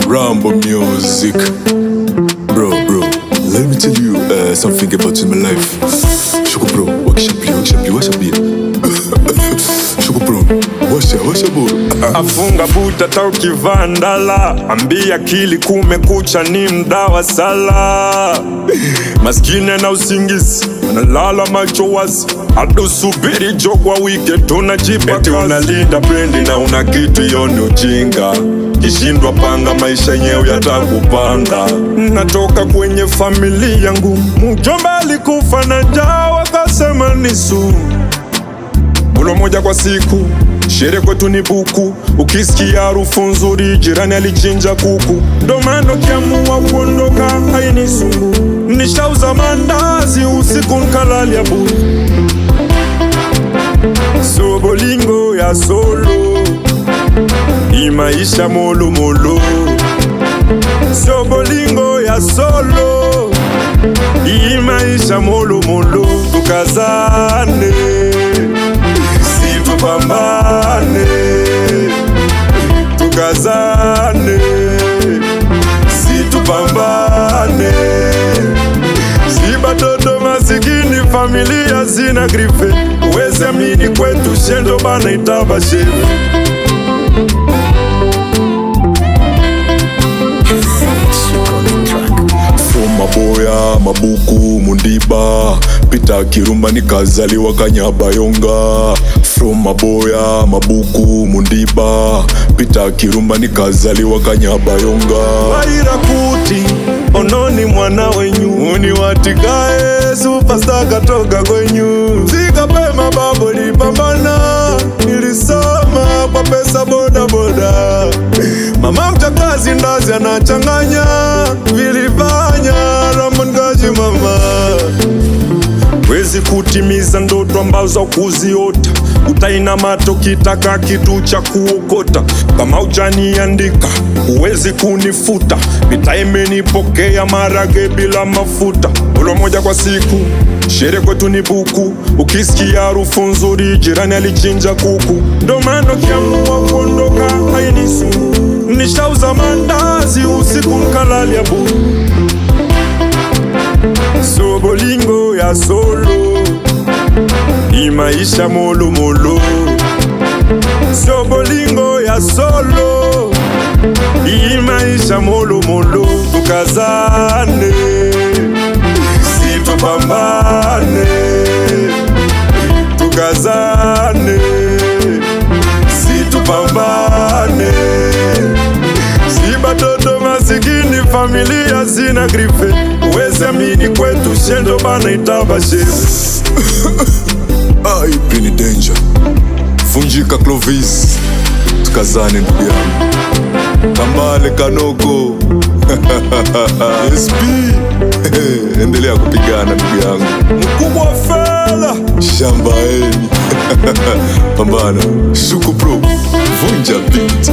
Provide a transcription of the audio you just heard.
Rambo music. Bro, let me tell you something about in my life. Shoko bro, wakishabia. Shoko bro, washa bro. Afunga buta ta ukivandala, ambia akili kumekucha ni mda wa sala. Maskini na usingizi, analala macho wazi, adusubiri jogwa wike tunajipa kazi. Unalinda brendi na una kitu yoni ujinga, kishindwa panga maisha yenyewe yatakupanga. Natoka kwenye familia yangu, mjomba alikufa na njaa wakasema ni sumu. Mulo moja kwa siku, sherehe kwetu ni buku. Ukisikia harufu nzuri, jirani alichinja kuku. Ndo maana ukiamua kuondoka hainisumbui. Nishauza mandazi usiku nkalalia bure. So bolingo ya solo, ni maisha molo molo. So bolingo ya solo, ni maisha molo molo. Tukazane, tupambane, tukazane, tupambane. Si batoto masikini, familia zina grife. Uwezi amini kwetu shendo bana itaba shefu. Maboya, mabuku, mundiba, pita kirumba nikazaliwa Kanyabayonga. From maboya, mabuku, mundiba, pita kirumba nikazaliwa Kanyabayonga. Waira kuti, ononi mwana wenyu, uni watikae, superstar katoka kwenyu. Zika pema babo lipambana, nilisoma kwa pesa boda boda. Mama mchakazi ndazi anachanganya, vilifanya Ramon Gaji mama. Wezi kutimiza ndoto ambazo kuziota, utainama kitaka kitu cha kuokota. Kama hujaniandika uwezi kunifuta, mitaa imenipokea marage bila mafuta. Mulo moja kwa siku, sherehe kwetu ni buku. Ukisikia harufu nzuri, jirani alichinja kuku. Ndo maana ukiamua kuondoka hainisumbui. Nishauza mandazi usiku nkalalia bure. So bolingo ya solo, ni maisha molo molo. So bolingo ya solo, ni maisha molo molo. Tukazane, tupambane, tukazane, tupambane. Si batoto masikini, familia zina grife. Uwezi amini kwetu shendo bana itaba shefu. Ai, Brini Danger, Funjika Clovis, tukazane ndugu yangu. Kambale Kanoko SP, endelea kupigana ndugu yangu. Mkubwa fela, Shambaeni pambana. Shuku pro, vunja beat.